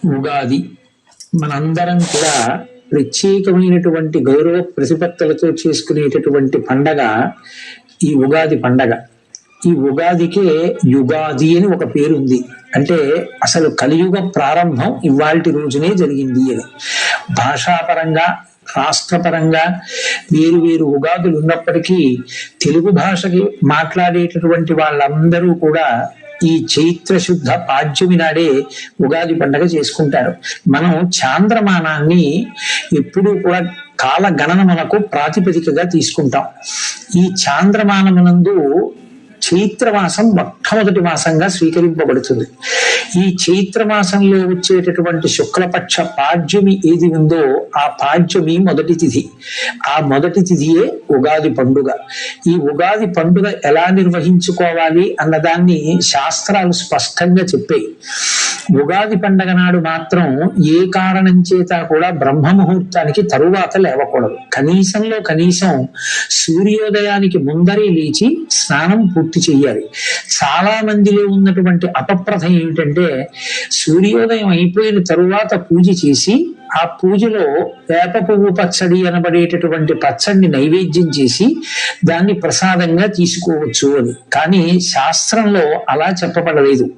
ఉగాది మనందరం కూడా ప్రత్యేకమైనటువంటి గౌరవ ప్రతిపత్తులతో చేసుకునేటటువంటి పండగ ఈ ఉగాది పండగ. ఈ ఉగాదికే యుగాది అని ఒక పేరుంది. అంటే అసలు కలియుగ ప్రారంభం ఇవాల్టి రోజునే జరిగింది అని. భాషాపరంగా రాష్ట్రపరంగా వేరు వేరు ఉగాదులు ఉన్నప్పటికీ తెలుగు భాషకి మాట్లాడేటటువంటి వాళ్ళందరూ కూడా ఈ చైత్ర శుద్ధ పాడ్యమి నాడే ఉగాది పండగ చేసుకుంటారు. మనం చాంద్రమానాన్ని ఎప్పుడూ కూడా కాల గణనమునకు ప్రాతిపదికగా తీసుకుంటాం. ఈ చాంద్రమానమునందు చైత్రమాసం మొట్టమొదటి మాసంగా స్వీకరింపబడుతుంది. ఈ చైత్రమాసంలో వచ్చేటటువంటి శుక్లపక్ష పాడ్యమి ఏది ఉందో ఆ పాడ్యమి మొదటి తిథి. ఆ మొదటి తిథియే ఉగాది పండుగ. ఈ ఉగాది పండుగ ఎలా నిర్వహించుకోవాలి అన్నదాన్ని శాస్త్రాలు స్పష్టంగా చెప్పాయి. ఉగాది పండగ నాడు మాత్రం ఏ కారణం చేత కూడా బ్రహ్మ ముహూర్తానికి తరువాత లేవకూడదు. కనీసంలో కనీసం సూర్యోదయానికి ముందరే లేచి స్నానం పూర్తి చెయ్యాలి. చాలా మందిలో ఉన్నటువంటి అపప్రథ ఏమిటంటే సూర్యోదయం అయిపోయిన తరువాత పూజ చేసి ఆ పూజలో వేప పువ్వు పచ్చడి అనబడేటటువంటి పచ్చడిని నైవేద్యం చేసి దాన్ని ప్రసాదంగా తీసుకోవచ్చు అని. కానీ శాస్త్రంలో అలా చెప్పబడలేదు.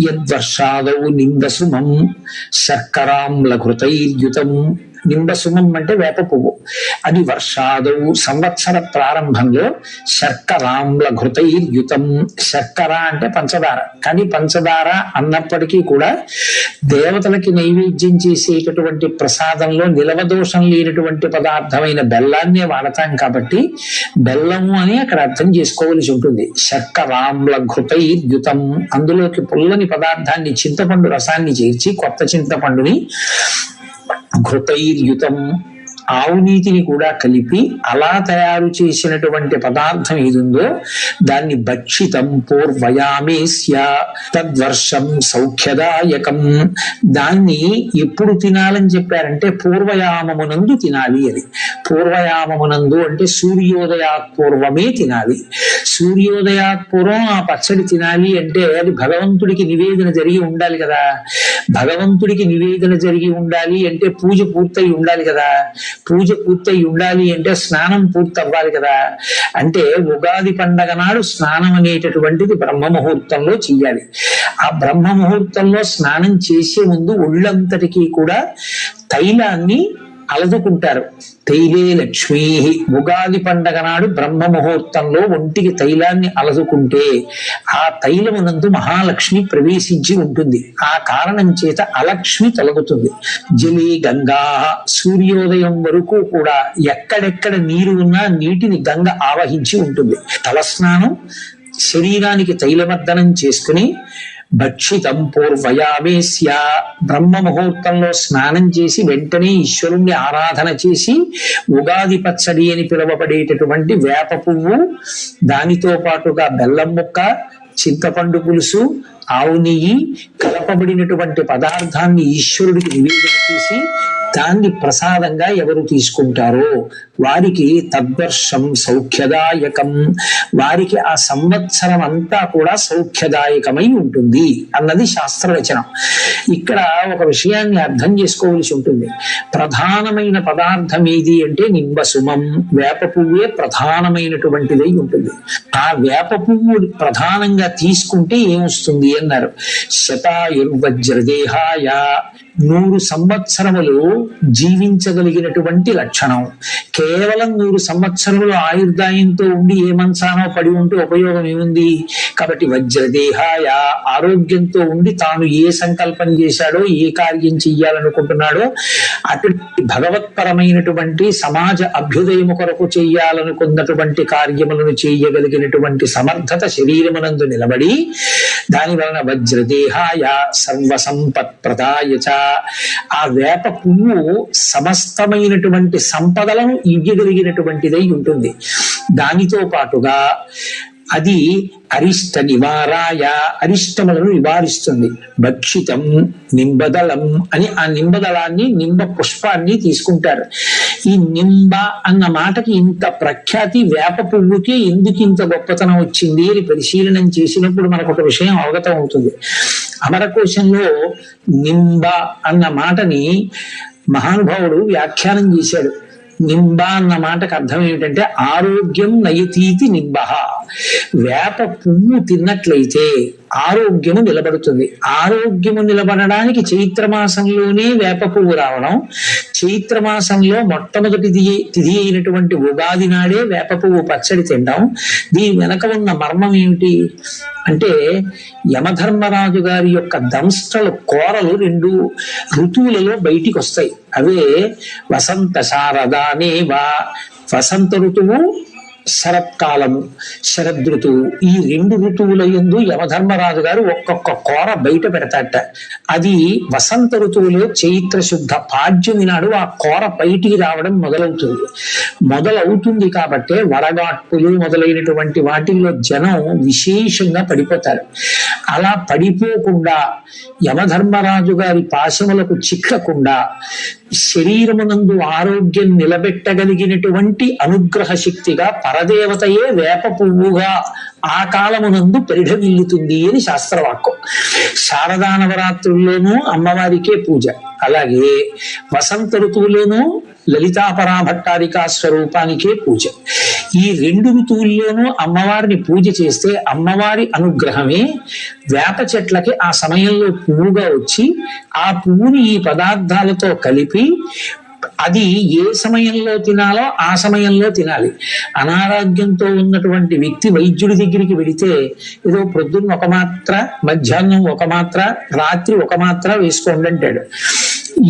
యద్వర్షాదౌ నిందసుమం శర్కరాంలఘృతైర్యుతం. నింబసుమం అంటే వేప పువ్వు. అది వర్షాదవు సంవత్సర ప్రారంభంలో శర్కరాంల ఘృతైర్యుతం. శర్కర అంటే పంచదార. కానీ పంచదార అన్నప్పటికీ కూడా దేవతలకి నైవేద్యం చేసేటటువంటి ప్రసాదంలో నిలవదోషం లేనటువంటి పదార్థమైన బెల్లాన్నే వాడతాం కాబట్టి బెల్లము అని అక్కడ అర్థం చేసుకోవలసి ఉంటుంది. శర్కరాంల ఘృతైర్యుతం. అందులోకి పుల్లని పదార్థాన్ని చింతపండు రసాన్ని చేర్చి కొత్త చింతపండుని ఘృతైర్యుతం ఆవు నీతిని కూడా కలిపి అలా తయారు చేసినటువంటి పదార్థం ఏదుందో దాన్ని భక్షితం పూర్వయామేస్య తద్వర్షం సౌఖ్యదాయకం. దాన్ని ఎప్పుడు తినాలని చెప్పారంటే పూర్వయామమునందు తినాలి అని. పూర్వయామమునందు అంటే సూర్యోదయాత్ పూర్వమే తినాలి. సూర్యోదయాత్ పూర్వం ఆ పచ్చడి తినాలి అంటే అది భగవంతుడికి నివేదన జరిగి ఉండాలి కదా. భగవంతుడికి నివేదన జరిగి ఉండాలి అంటే పూజ పూర్తయి ఉండాలి కదా. పూజ పూర్తయి ఉండాలి అంటే స్నానం పూర్తి అవ్వాలి కదా. అంటే ఉగాది పండగ నాడు స్నానం అనేటటువంటిది బ్రహ్మ ముహూర్తంలో చెయ్యాలి. ఆ బ్రహ్మ ముహూర్తంలో స్నానం చేసే ముందు ఒళ్ళంతటికీ కూడా తైలాన్ని అలదుకుంటారు. తైలే లక్ష్మీ. ఉగాది పండగ నాడు బ్రహ్మ ముహూర్తంలో ఒంటికి తైలాన్ని అలదుకుంటే ఆ తైలమునందు మహాలక్ష్మి ప్రవేశించి ఉంటుంది. ఆ కారణం చేత అలక్ష్మి తొలగుతుంది. జలే గంగా. సూర్యోదయం వరకు కూడా ఎక్కడెక్కడ నీరు ఉన్నా నీటిని గంగ ఆవహించి ఉంటుంది. తలస్నానం, శరీరానికి తైలమర్దనం చేసుకుని భక్షితం పూర్వయామేస్య. బ్రహ్మ ముహూర్తంలో స్నానం చేసి వెంటనే ఈశ్వరుణ్ణి ఆరాధన చేసి ఉగాది పచ్చడి అని పిలువబడేటటువంటి వేప పువ్వు, దానితో పాటుగా బెల్లం ముక్క, చింతపండు పులుసు, ఆవు నెయ్యి కలపబడినటువంటి పదార్థాన్ని ఈశ్వరుడికి నివేదన చేసి దాన్ని ప్రసాదంగా ఎవరు తీసుకుంటారో వారికి తద్వర్షం సౌఖ్యదాయకం. వారికి ఆ సంవత్సరం అంతా కూడా సౌఖ్యదాయకమై ఉంటుంది అన్నది శాస్త్రవచనం. ఇక్కడ ఒక విషయాన్ని అర్థం చేసుకోవలసి ఉంటుంది. ప్రధానమైన పదార్థం ఏది అంటే నింబసుమం. వేప పువ్వే ప్రధానమైనటువంటిదై ఉంటుంది. ఆ వేప పువ్వు ప్రధానంగా తీసుకుంటే ఏమొస్తుంది అన్నారు. శతాయుర్వజ్రదేహాయ. 100 సంవత్సరములు జీవించగలిగినటువంటి లక్షణం. కేవలం 100 సంవత్సరములు ఆయుర్దాయంతో ఉండి ఏ మంచానో పడి ఉంటే ఉపయోగం ఏముంది. కాబట్టి వజ్రదేహాయ. ఆరోగ్యంతో ఉండి తాను ఏ సంకల్పం చేశాడో ఏ కార్యం చెయ్యాలనుకుంటున్నాడో అటువంటి భగవత్పరమైనటువంటి సమాజ అభ్యుదయము కొరకు చెయ్యాలనుకున్నటువంటి కార్యములను చేయగలిగినటువంటి సమర్థత శరీరమునందు నిలబడి దాని వలన వజ్రదేహాయ సర్వసంపత్ ప్రదాయచ. ఆ వేప పువ్వు సమస్తమైనటువంటి సంపదలను ఇవ్వగలిగినటువంటిదై ఉంటుంది. దానితో పాటుగా అది అరిష్ట నివారాయ, అరిష్టములను నివారిస్తుంది. భక్షితం నింబదళం అని ఆ నింబదళాన్ని, నింబ పుష్పాన్ని తీసుకుంటారు. ఈ నింబ అన్న మాటకి ఇంత ప్రఖ్యాతి వేప పువ్వుకి ఎందుకు ఇంత గొప్పతనం వచ్చింది అని పరిశీలనం చేసినప్పుడు మనకు ఒక విషయం అవగతం అవుతుంది. అమరకోశంలో నింబ అన్న మాటని మహానుభావుడు వ్యాఖ్యానం చేశాడు. నింబ అన్న మాటకు అర్థం ఏమిటంటే ఆరోగ్యం నయతీతి నింబ. వేప పువ్వు తిన్నట్లయితే ఆరోగ్యము నిలబడుతుంది. ఆరోగ్యము నిలబడడానికి చైత్రమాసంలోనే వేప పువ్వు రావడం, చైత్రమాసంలో మొట్టమొదటి తిథి అయినటువంటి ఉగాది నాడే వేప పువ్వు పచ్చడి తినడం, దీని వెనక ఉన్న మర్మం ఏమిటి అంటే యమధర్మరాజు గారి యొక్క దంష్టల కోరలు 2 ఋతువులలో బయటికి వస్తాయి. అవే వసంత శారదానేవా, వసంత ఋతువు, శరత్కాలము, శరదృతువు. ఈ 2 ఋతువుల యందు యమధర్మరాజు గారు ఒక్కొక్క కోర బయట పెడతాట. అది వసంత ఋతువులో చైత్ర శుద్ధ పాడ్యమి నాడు ఆ కోర బయటికి రావడం మొదలవుతుంది కాబట్టే వడగాట్పులు మొదలైనటువంటి వాటిల్లో జనం విశేషంగా పడిపోతారు. అలా పడిపోకుండా యమధర్మరాజు గారి పాశములకు చిక్కకుండా శరీరమునందు ఆరోగ్యం నిలబెట్టగలిగినటువంటి అనుగ్రహ శక్తిగా పరదేవతయే వేప పువ్వుగా ఆ కాలమునందు పరిఢవిల్లుతుంది అని శాస్త్రవాక్యం. శారదా నవరాత్రుల్లోనూ అమ్మవారికే పూజ, అలాగే వసంత ఋతువులోనూ లలితాపరాభట్టారికా స్వరూపానికే పూజ. ఈ 2 ఋతువుల్లోనూ అమ్మవారిని పూజ చేస్తే అమ్మవారి అనుగ్రహమే వేప చెట్లకి ఆ సమయంలో పువ్వుగా వచ్చి ఆ పువ్వుని ఈ పదార్థాలతో కలిపి అది ఏ సమయంలో తినాలో ఆ సమయంలో తినాలి. అనారోగ్యంతో ఉన్నటువంటి వ్యక్తి వైద్యుడి దగ్గరికి వెడితే ఏదో ప్రొద్దున్న 1 మాత్ర, మధ్యాహ్నం 1 మాత్ర, రాత్రి 1 మాత్ర వేసుకోండి అంటాడు.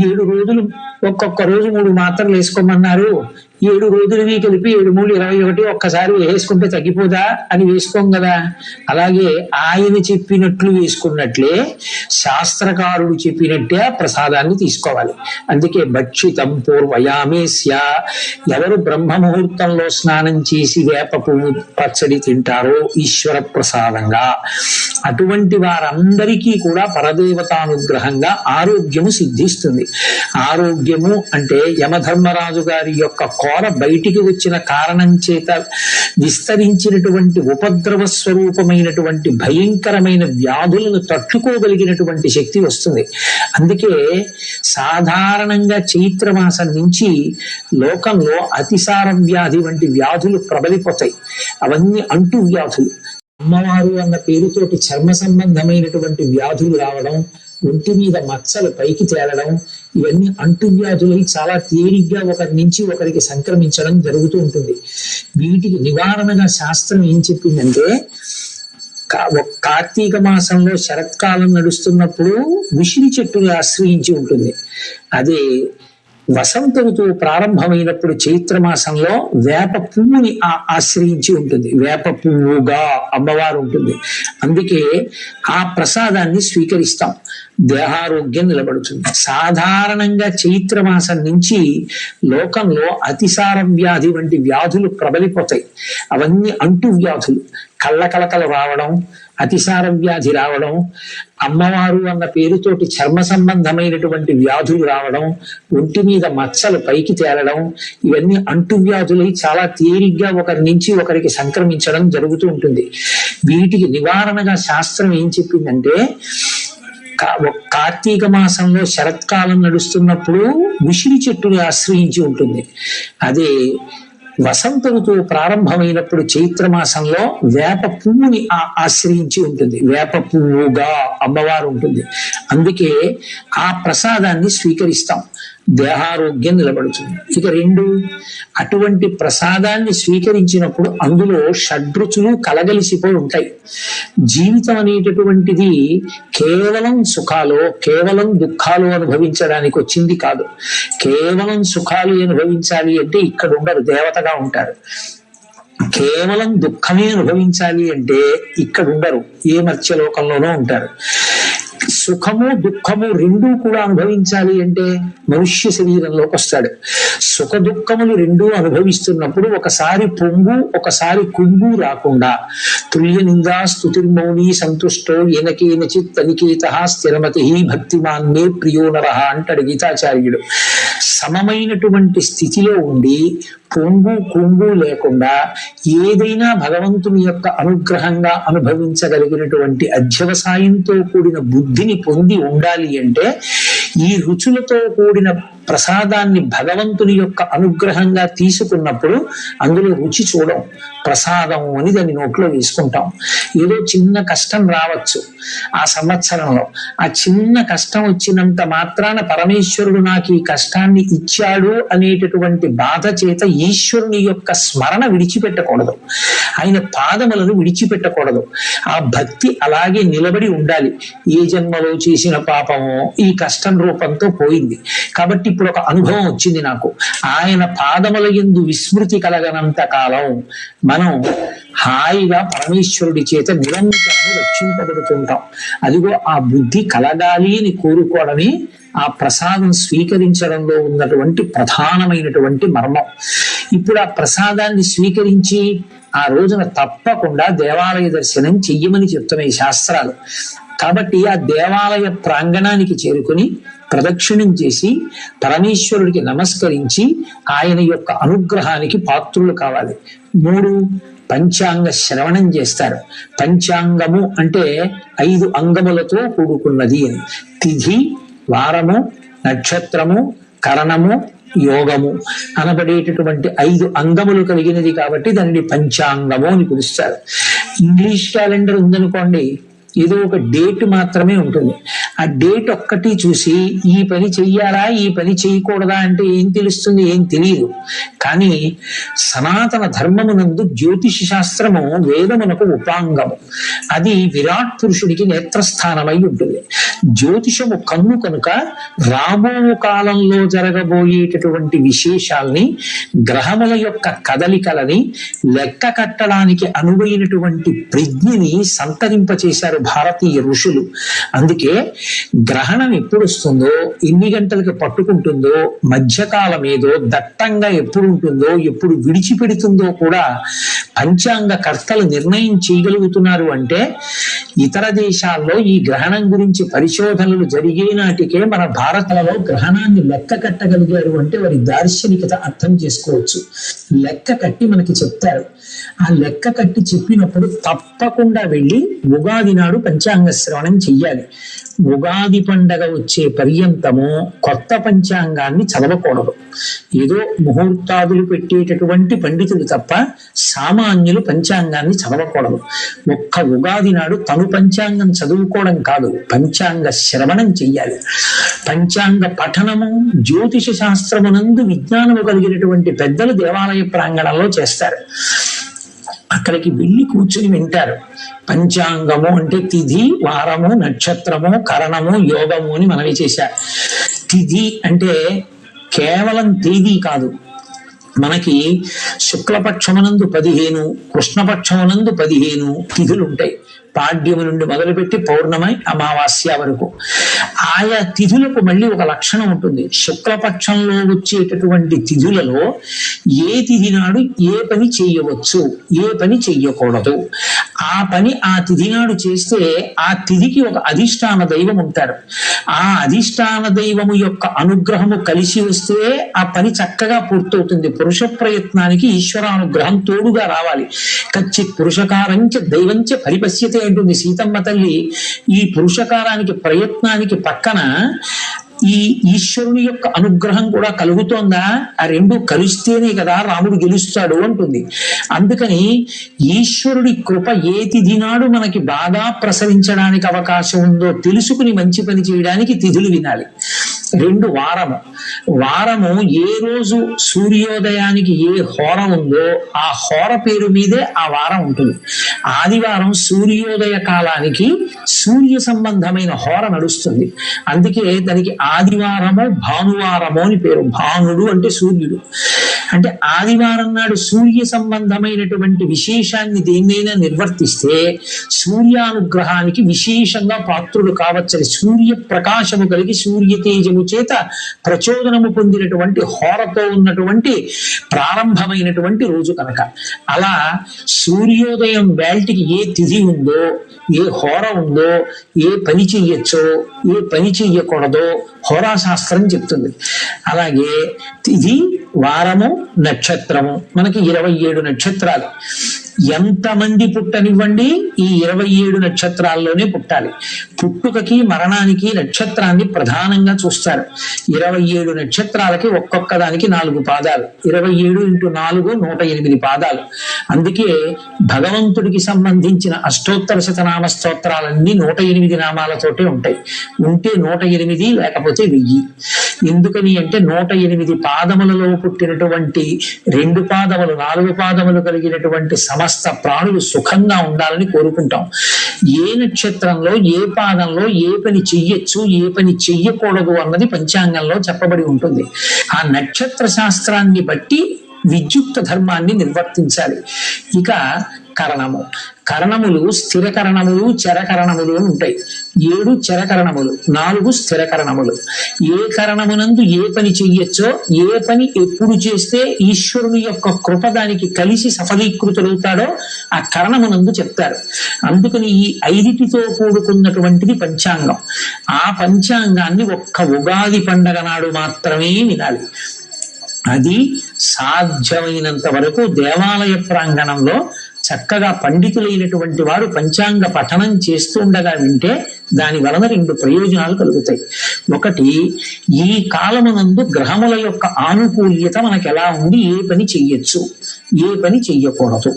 7 రోజులు ఒక్కొక్క రోజు 3 మాత్రలు వేసుకోమన్నారు. 7 రోజులని కలిపి 7 3 21 ఒక్కసారి వేసుకుంటే తగ్గిపోదా అని వేసుకోం కదా. అలాగే ఆయన చెప్పినట్లు వేసుకున్నట్లే శాస్త్రకారుడు చెప్పినట్టే ప్రసాదాన్ని తీసుకోవాలి. అందుకే భక్షితం పూర్వయామేస్య, ఎవరు బ్రహ్మ ముహూర్తంలో స్నానం చేసి వేప పువ్వు పచ్చడి తింటారో ఈశ్వర ప్రసాదంగా, అటువంటి వారందరికీ కూడా పరదేవతానుగ్రహంగా ఆరోగ్యము సిద్ధిస్తుంది. ఆరోగ్యము అంటే యమధర్మరాజు గారి యొక్క కోర బయటికి వచ్చిన కారణం చేత విస్తరించినటువంటి ఉపద్రవ స్వరూపమైనటువంటి భయంకరమైన వ్యాధులను తట్టుకోగలిగినటువంటి శక్తి వస్తుంది. అందుకే సాధారణంగా చైత్రమాసం నుంచి లోకంలో అతిసార వ్యాధి వంటి వ్యాధులు ప్రబలిపోతాయి. అవన్నీ అంటు వ్యాధులు. అమ్మవారు అన్న పేరుతోటి చర్మ సంబంధమైనటువంటి వ్యాధులు రావడం, ఒంటి మీద మచ్చలు పైకి తేలడం, ఇవన్నీ అంటువ్యాధులై చాలా తేలిగ్గా ఒకరి నుంచి ఒకరికి సంక్రమించడం జరుగుతూ ఉంటుంది. వీటికి నివారణగా శాస్త్రం ఏం చెప్పిందంటే, కార్తీక మాసంలో శరత్కాలం నడుస్తున్నప్పుడు విసిరి చెట్టుని ఆశ్రయించి ఉంటుంది. అదే వసంత ఋతువు ప్రారంభమైనప్పుడు చైత్రమాసంలో వేప పువ్వుని ఆశ్రయించి ఉంటుంది. వేప పువ్వుగా అమ్మవారు ఉంటుంది. అందుకే ఆ ప్రసాదాన్ని స్వీకరిస్తాం. దేహారోగ్యం నిలబడుతుంది. సాధారణంగా చైత్రమాసం నుంచి లోకంలో అతిసార వ్యాధి వంటి వ్యాధులు ప్రబలిపోతాయి. అవన్నీ అంటు వ్యాధులు. కళ్ళకలకలు రావడం, అతిసార వ్యాధి రావడం, అమ్మవారు అన్న పేరుతోటి చర్మ సంబంధమైనటువంటి వ్యాధులు రావడం, ఒంటి మీద మచ్చలు పైకి తేలడం, ఇవన్నీ అంటు వ్యాధులై చాలా తేలిగ్గా ఒకరి నుంచి ఒకరికి సంక్రమించడం జరుగుతూ ఉంటుంది. వీటికి నివారణగా శాస్త్రం ఏం చెప్పిందంటే, కార్తీక మాసంలో శరత్కాలం నడుస్తున్నప్పుడు విసిరి చెట్టుని ఆశ్రయించి ఉంటుంది. అదే వసంత ఋతువు ప్రారంభమైనప్పుడు చైత్రమాసంలో వేప పువ్వుని ఆశ్రయించి ఉంటుంది. వేప పువ్వుగా అమ్మవారు ఉంటుంది. అందుకే ఆ ప్రసాదాన్ని స్వీకరిస్తాం. దేహారోగ్యం నిలబడుతుంది. ఇక 2, అటువంటి ప్రసాదాన్ని స్వీకరించినప్పుడు అందులో షడ్రుచులు కలగలిసిపోయి ఉంటాయి. జీవితం అనేటటువంటిది కేవలం సుఖాలు, కేవలం దుఃఖాలు అనుభవించడానికి వచ్చింది కాదు. కేవలం సుఖాలు అనుభవించాలి అంటే ఇక్కడ ఉండరు, దేవతగా ఉంటారు. కేవలం దుఃఖమే అనుభవించాలి అంటే ఇక్కడ ఉండరు, ఏ మత్స్యలోకంలోనూ ఉంటారు. సుఖము దుఃఖము రెండూ కూడా అనుభవించాలి అంటే మనుష్య శరీరంలోకి వస్తాడు. సుఖ దుఃఖములు రెండూ అనుభవిస్తున్నప్పుడు ఒకసారి పొంగు ఒకసారి కుంగు రాకుండా తుల్య నిందా స్తుతిర్మౌని సంతుష్టో ఏనకేనచిత్ అనికేత స్థిరమతి భక్తిమాన్ మే ప్రియో నరః అంటాడు గీతాచార్యుడు. సమమైనటువంటి స్థితిలో ఉండి పొంగు కుంగు లేకుండా ఏదైనా భగవంతుని యొక్క అనుగ్రహంగా అనుభవించగలిగినటువంటి అధ్యవసాయంతో కూడిన బుద్ధిని పొంది ఉండాలి అంటే ఈ రుచులతో కూడిన ప్రసాదాన్ని భగవంతుని యొక్క అనుగ్రహంగా తీసుకున్నప్పుడు అందులో రుచి చూడం, ప్రసాదం అని దాన్ని నోట్లో వేసుకుంటాం. ఏదో చిన్న కష్టం రావచ్చు ఆ సంవత్సరంలో, ఆ చిన్న కష్టం వచ్చినంత మాత్రాన పరమేశ్వరుడు నాకు ఈ కష్టాన్ని ఇచ్చాడు అనేటటువంటి బాధ చేత ఈశ్వరుని యొక్క స్మరణ విడిచిపెట్టకూడదు, ఆయన పాదములను విడిచిపెట్టకూడదు. ఆ భక్తి అలాగే నిలబడి ఉండాలి. ఏ జన్మలో చేసిన పాపమో ఈ కష్టం రూపంతో పోయింది కాబట్టి ఇప్పుడు ఒక అనుభవం వచ్చింది నాకు, ఆయన పాదముల యందు విస్మృతి కలగనంత కాలం మనం హాయిగా పరమేశ్వరుడి చేత నిరంతరం రక్షింపబడుతుంటాం. అదిగో ఆ బుద్ధి కలగాలి అని కోరుకోవడమే ఆ ప్రసాదం స్వీకరించడంలో ఉన్నటువంటి ప్రధానమైనటువంటి మర్మం. ఇప్పుడు ఆ ప్రసాదాన్ని స్వీకరించి ఆ రోజున తప్పకుండా దేవాలయ దర్శనం చెయ్యమని చెప్తున్నాయి శాస్త్రాలు. కాబట్టి ఆ దేవాలయ ప్రాంగణానికి చేరుకుని ప్రదక్షిణం చేసి పరమేశ్వరుడికి నమస్కరించి ఆయన యొక్క అనుగ్రహానికి పాత్రులు కావాలి. 3 పంచాంగ శ్రవణం చేస్తారు. పంచాంగము అంటే 5 అంగములతో కూడుకున్నది అని. తిథి, వారము, నక్షత్రము, కరణము, యోగము అనబడేటటువంటి 5 అంగములు కలిగినది కాబట్టి దానిని పంచాంగము అని పిలుస్తారు. ఇంగ్లీష్ క్యాలెండర్ ఉందనుకోండి, ఏదో ఒక డేట్ మాత్రమే ఉంటుంది. ఆ డేట్ ఒక్కటి చూసి ఈ పని చెయ్యాలా ఈ పని చేయకూడదా అంటే ఏం తెలుస్తుంది? ఏం తెలియదు. కానీ సనాతన ధర్మమునందు జ్యోతిష శాస్త్రము వేదమునకు ఉపాంగము. అది విరాట్ పురుషుడికి నేత్రస్థానమై ఉంటుంది. జ్యోతిషము కన్ను కనుక రాబో కాలంలో జరగబోయేటటువంటి విశేషాల్ని, గ్రహముల యొక్క కదలికలని లెక్క కట్టడానికి అనువైనటువంటి ప్రజ్ఞని సంతరింపచేశారు భారతీయ ఋషులు. అందుకే గ్రహణం ఎప్పుడు వస్తుందో, ఎన్ని గంటలకి పట్టుకుంటుందో, మధ్యకాలం ఏదో, దట్టంగా ఎప్పుడు ఉంటుందో, ఎప్పుడు విడిచిపెడుతుందో కూడా పంచాంగ కర్తలు నిర్ణయం చేయగలుగుతున్నారు. అంటే ఇతర దేశాల్లో ఈ గ్రహణం గురించి పరిశోధనలు జరిగే నాటికే మన భారతలో గ్రహణాన్ని లెక్క కట్టగలిగారు అంటే వారి దార్శనికత అర్థం చేసుకోవచ్చు. లెక్క కట్టి మనకి చెప్తారు. ఆ లెక్క కట్టి చెప్పినప్పుడు తప్పకుండా వెళ్ళి ఉగాది నాడు పంచాంగ శ్రవణం చెయ్యాలి. ఉగాది పండగ వచ్చే పర్యంతము కొత్త పంచాంగాన్ని చదవకూడదు. ఏదో ముహూర్తాదులు పెట్టేటటువంటి పండితులు తప్ప సామాన్యులు పంచాంగాన్ని చదవకూడదు. ఒక్క ఉగాది నాడు తను పంచాంగం చదువుకోవడం కాదు, పంచాంగ శ్రవణం చెయ్యాలి. పంచాంగ పఠనము జ్యోతిష శాస్త్రమునందు విజ్ఞానము కలిగినటువంటి పెద్దలు దేవాలయ ప్రాంగణంలో చేస్తారు. అక్కడికి వెళ్ళి కూర్చుని వింటారు. పంచాంగము అంటే తిథి, వారము, నక్షత్రము, కరణము, యోగము అని మనవి చేశారు. తిథి అంటే కేవలం తేదీ కాదు. మనకి శుక్లపక్షమునందు 15, కృష్ణపక్షమునందు 15 తిథులు ఉంటాయి. పాడ్యము నుండి మొదలుపెట్టి పౌర్ణమి, అమావాస్య వరకు. ఆయా తిథులకు మళ్ళీ ఒక లక్షణం ఉంటుంది. శుక్లపక్షంలో వచ్చేటటువంటి తిథులలో ఏ తిథి నాడు ఏ పని చేయవచ్చు, ఏ పని చెయ్యకూడదు, ఆ పని ఆ తిథి నాడు చేస్తే ఆ తిథికి ఒక అధిష్టాన దైవం ఉంటారు. ఆ అధిష్టాన దైవము యొక్క అనుగ్రహము కలిసి వస్తే ఆ పని చక్కగా పూర్తవుతుంది. పురుష ప్రయత్నానికి ఈశ్వరానుగ్రహం తోడుగా రావాలి. కచ్చిత్ పురుషకారంచ దైవంచ పరిపశ్యతే అంటుంది సీతమ్మ తల్లి. ఈ పురుషకారానికి ప్రయత్నానికి పక్కన ఈ ఈశ్వరుని యొక్క అనుగ్రహం కూడా కలుగుతోందా? ఆ రెండు కలిస్తేనే కదా రాముడు గెలుస్తాడు అంటుంది. అందుకని ఈశ్వరుడి కృప ఏ తిథి నాడు మనకి బాగా ప్రసరించడానికి అవకాశం ఉందో తెలుసుకుని మంచి పని చేయడానికి తిథులు వినాలి. 2 వారము. వారము ఏ రోజు సూర్యోదయానికి ఏ హోర ఉందో ఆ హోర పేరు మీదే ఆ వారం ఉంటుంది. ఆదివారం సూర్యోదయ కాలానికి సూర్య సంబంధమైన హోర నడుస్తుంది. అందుకే దానికి ఆదివారము భానువారము అని పేరు. భానుడు అంటే సూర్యుడు. అంటే ఆదివారం నాడు సూర్య సంబంధమైనటువంటి విశేషాన్ని దేన్నైనా నిర్వర్తిస్తే సూర్యానుగ్రహానికి విశేషంగా పాత్రుడు కావచ్చని, సూర్య ప్రకాశము కలిగి సూర్య తేజము చేత ప్రచోదనము పొందినటువంటి హోరతో ఉన్నటువంటి ప్రారంభమైనటువంటి రోజు కనుక, అలా సూర్యోదయం వేల్టికి ఏ తిథి ఉందో, ఏ హోర ఉందో, ఏ పని చెయ్యొచ్చో, ఏ పని చెయ్యకూడదో హోరాశాస్త్రం చెప్తుంది. అలాగే తిథి, వారము, నక్షత్రము, మనకి 27 నక్షత్రాలు. ఎంతమంది పుట్టనివ్వండి, ఈ 27 నక్షత్రాల్లోనే పుట్టాలి. పుట్టుకకి మరణానికి నక్షత్రాన్ని ప్రధానంగా చూస్తారు. 27 నక్షత్రాలకి ఒక్కొక్క దానికి 4 పాదాలు. 27 × 4 108 పాదాలు. అందుకే భగవంతుడికి సంబంధించిన అష్టోత్తర శతనామ స్తోత్రాలన్నీ 108 నామాలతోటే ఉంటాయి. ఉంటే 108, లేకపోతే 1000. ఎందుకని అంటే 108 పాదములలో పుట్టినటువంటి 2 పాదములు 4 పాదములు కలిగినటువంటి సమస్త ప్రాణులు సుఖంగా ఉండాలని కోరుకుంటాం. ఏ నక్షత్రంలో ఏ పాదంలో ఏ పని చెయ్యొచ్చు, ఏ పని చెయ్యకూడదు అన్నది పంచాంగంలో చెప్పబడి ఉంటుంది. ఆ నక్షత్ర శాస్త్రాన్ని బట్టి విద్యుక్త ధర్మాన్ని నిర్వర్తించాలి. ఇక కరణము, కరణములు స్థిర కరణములు, చరకరణములు అని ఉంటాయి. 7 చరకరణములు, 4 స్థిర కరణములు. ఏ కరణమునందు ఏ పని చెయ్యొచ్చో, ఏ పని ఎప్పుడు చేస్తే ఈశ్వరుని యొక్క కృప దానికి కలిసి సఫలీకృతులవుతాడో ఆ కరణమునందు చెప్తారు. అందుకని ఈ 5టితో కూడుకున్నటువంటిది పంచాంగం. ఆ పంచాంగాన్ని ఒక్క ఉగాది పండగ నాడు మాత్రమే వినాలి. అది సాధ్యమైనంత వరకు దేవాలయ ప్రాంగణంలో చక్కగా పండితులైనటువంటి వారు పంచాంగ పఠనం చేస్తుండగా వింటే దాని వలన 2 ప్రయోజనాలు కలుగుతాయి. ఒకటి, ఈ కాలమునందు గ్రహముల యొక్క ఆనుకూల్యత మనకు ఎలా ఉంది, ఏ పని చెయ్యొచ్చు, ఏ పని చెయ్యకూడదు.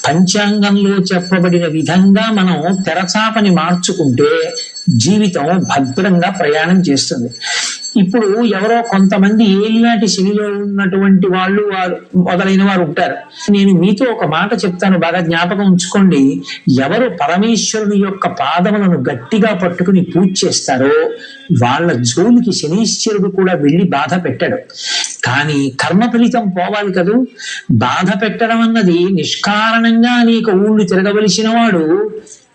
పంచాంగంలో చెప్పబడిన విధంగా మనం తెరచాపని మార్చుకుంటే జీవితం భద్రంగా ప్రయాణం చేస్తుంది. ఇప్పుడు ఎవరో కొంతమంది ఏలినాటి శనిలో ఉన్నటువంటి వాళ్ళు మొదలైన వారు ఉంటారు. నేను మీతో ఒక మాట చెప్తాను, బాగా జ్ఞాపకం ఉంచుకోండి. ఎవరు పరమేశ్వరుని యొక్క పాదములను గట్టిగా పట్టుకుని పూజ చేస్తారో వాళ్ళ జోలికి శనీశ్వరుడు కూడా వెళ్ళి బాధ పెట్టాడు. కానీ కర్మ ఫలితం పోవాలి కదూ. బాధ పెట్టడం అన్నది నిష్కారణంగా అనేక ఊళ్ళు తిరగవలసిన వాడు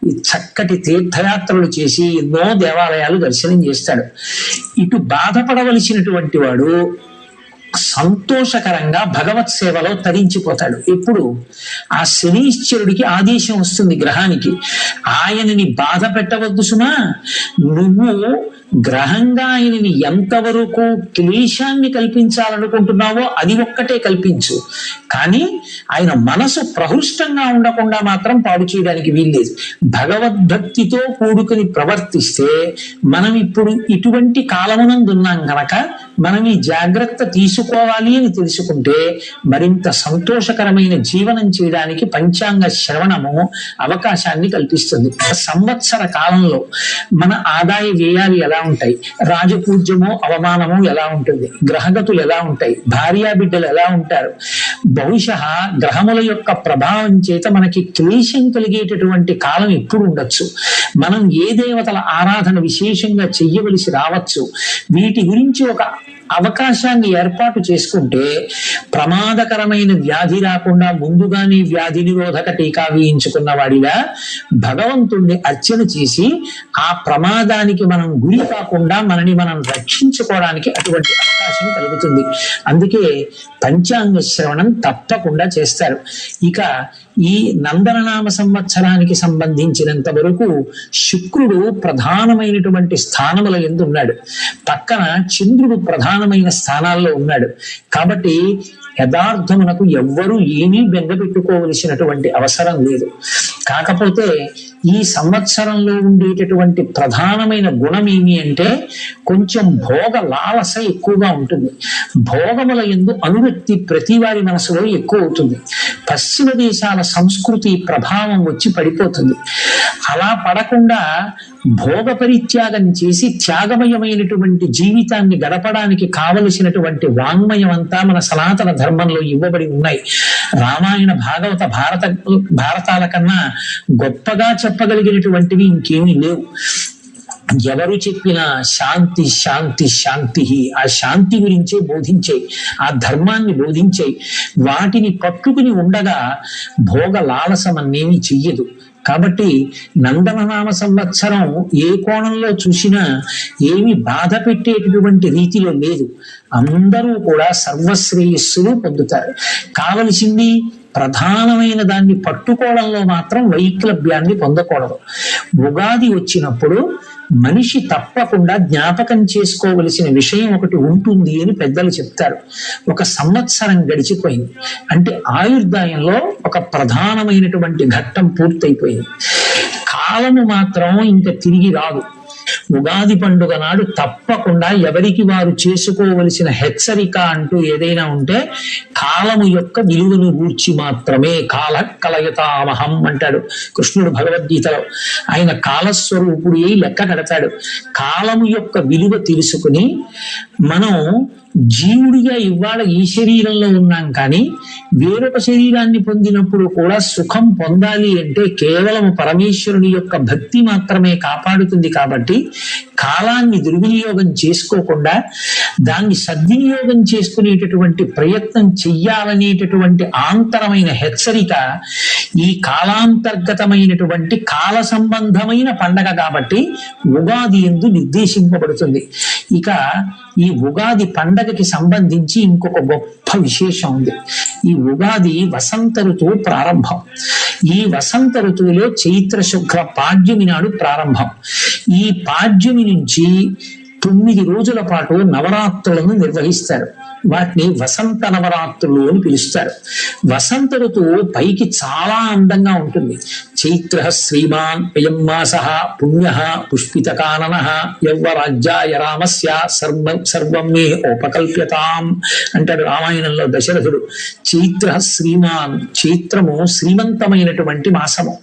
ఈ చక్కటి తీర్థయాత్రలు చేసి ఎన్నో దేవాలయాలు దర్శనం చేస్తాడు. ఇటు బాధపడవలసినటువంటి వాడు సంతోషకరంగా భగవత్ సేవలో తరించిపోతాడు. ఎప్పుడు ఆ శనీశ్వరుడికి ఆదేశం వస్తుంది గ్రహానికి, ఆయనని బాధ పెట్టవద్దు సుమా, నువ్వు గ్రహంగా ఆయనని ఎంతవరకు క్లేశాన్ని కల్పించాలనుకుంటున్నావో అది ఒక్కటే కల్పించు, కానీ ఆయన మనసు ప్రహృష్టంగా ఉండకుండా మాత్రం పాడు చేయడానికి వీల్లేదు. భగవద్భక్తితో కూడుకుని ప్రవర్తిస్తే మనం ఇప్పుడు ఇటువంటి కాలమునందున్నాం కనుక మనం ఈ జాగ్రత్త తీసుకోవాలి అని తెలుసుకుంటే మరింత సంతోషకరమైన జీవనం చేయడానికి పంచాంగ శ్రవణము అవకాశాన్ని కల్పిస్తుంది. సంవత్సర కాలంలో మన ఆదాయ వ్యయాలు ఎలా ఉంటాయి, రాజపూజ్యము అవమానము ఎలా ఉంటుంది, గ్రహగతులు ఎలా ఉంటాయి, భార్యా బిడ్డలు ఎలా ఉంటారు, బహుశः గ్రహముల యొక్క ప్రభావం చేత మనకి క్లేశం కలిగేటటువంటి కాలం ఎప్పుడు ఉండొచ్చు, మనం ఏ దేవతల ఆరాధన విశేషంగా చెయ్యవలసి రావచ్చు, వీటి గురించి ఒక అవకాశాన్ని ఏర్పాటు చేసుకుంటే ప్రమాదకరమైన వ్యాధి రాకుండా ముందుగానే వ్యాధి నిరోధక టీకా వేయించుకున్న వాడిగా భగవంతుణ్ణి అర్చన చేసి ఆ ప్రమాదానికి మనం గురి కాకుండా మనని మనం రక్షించుకోవడానికి అటువంటి అవకాశం కలుగుతుంది. అందుకే పంచాంగ శ్రవణం తప్పకుండా చేస్తారు. ఇక ఈ నందననామ సంవత్సరానికి సంబంధించినంత వరకు శుక్రుడు ప్రధానమైనటువంటి స్థానముల యందు ఉన్నాడు, పక్కన చంద్రుడు ప్రధానమైన స్థానాల్లో ఉన్నాడు. కాబట్టి యథార్థమునకు ఎవ్వరూ ఏమీ బెంగ పెట్టుకోవలసినటువంటి అవసరం లేదు. కాకపోతే ఈ సంవత్సరంలో ఉండేటటువంటి ప్రధానమైన గుణం ఏమి అంటే కొంచెం భోగ లాలస ఎక్కువగా ఉంటుంది. భోగముల యందు అనురక్తి ప్రతి వారి మనసులో ఎక్కువ అవుతుంది. పశ్చిమ దేశాల సంస్కృతి ప్రభావం వచ్చి పడిపోతుంది. అలా పడకుండా భోగ పరిత్యాగం చేసి త్యాగమయమైనటువంటి జీవితాన్ని గడపడానికి కావలసినటువంటి వాంగ్మయం అంతా మన సనాతన ధర్మంలో ఇవ్వబడి ఉన్నాయి. రామాయణ భాగవత భారతాల కన్నా గొప్పగా చెప్పగలిగినటువంటివి ఇంకేమీ లేవు. ఎవరు చెప్పినా శాంతి శాంతి శాంతి, ఆ శాంతి గురించే బోధించాయి, ఆ ధర్మాన్ని బోధించాయి. వాటిని పట్టుకుని ఉండగా భోగ లాలసం అనేవి చెయ్యదు. కాబట్టి నందననామ సంవత్సరం ఏ కోణంలో చూసినా ఏమి బాధ పెట్టేటటువంటి రీతిలో లేదు. అందరూ కూడా సర్వశ్రేయస్సులు పొందుతారు. కావలసింది ప్రధానమైన దాన్ని పట్టుకోవడంలో మాత్రం వైక్లభ్యాన్ని పొందకూడదు. ఉగాది వచ్చినప్పుడు మనిషి తప్పకుండా జ్ఞాపకం చేసుకోవలసిన విషయం ఒకటి ఉంటుంది అని పెద్దలు చెప్తారు. ఒక సంవత్సరం గడిచిపోయింది అంటే ఆయుర్దాయంలో ఒక ప్రధానమైనటువంటి ఘట్టం పూర్తయిపోయింది. కాలము మాత్రం ఇంకా తిరిగి రాదు. ఉగాది పండుగ నాడు తప్పకుండా ఎవరికి వారు చేసుకోవలసిన హెచ్చరిక అంటూ ఏదైనా ఉంటే కాలము యొక్క విలువను గూర్చి మాత్రమే. కాల కలయతామహం అంటాడు కృష్ణుడు భగవద్గీతలో. ఆయన కాలస్వరూపుడు అయి లెక్క కడతాడు. కాలము యొక్క విలువ తెలుసుకుని మనం జీవుడిగా ఇవాళ ఈ శరీరంలో ఉన్నాం, కానీ వేరొక శరీరాన్ని పొందినప్పుడు కూడా సుఖం పొందాలి అంటే కేవలం పరమేశ్వరుని యొక్క భక్తి మాత్రమే కాపాడుతుంది. కాబట్టి కాలాన్ని దుర్వినియోగం చేసుకోకుండా దాన్ని సద్వినియోగం చేసుకునేటటువంటి ప్రయత్నం చెయ్యాలనేటటువంటి ఆంతరమైన హెచ్చరిక ఈ కాలాంతర్గతమైనటువంటి కాల సంబంధమైన పండగ కాబట్టి ఉగాది యందు నిర్దేశింపబడుతుంది. ఇక ఈ ఉగాది పండగకి సంబంధించి ఇంకొక గొప్ప విశేషం ఉంది. ఈ ఉగాది వసంత ఋతువు ప్రారంభం. ఈ వసంత ఋతువులో చైత్ర శుక్ల పాడ్యమి నాడు ప్రారంభం. ఈ పాడ్యమి నుంచి 9 రోజుల పాటు నవరాత్రులను నిర్వహిస్తారు. వాటిని వసంత నవరాత్రులు అని పిలుస్తారు. వసంత ఋతువు పైకి చాలా అందంగా ఉంటుంది. చైత్ర శ్రీమాన్ అయం మాస పుణ్య పుష్పితకానన యవ్వరాజ్యాయ రామస్య సర్వం మే ఉపకల్ప్యతాం అంటాడు రామాయణంలో దశరథుడు. చైత్ర శ్రీమాన్, చైత్రము శ్రీమంతమైనటువంటి మాసము.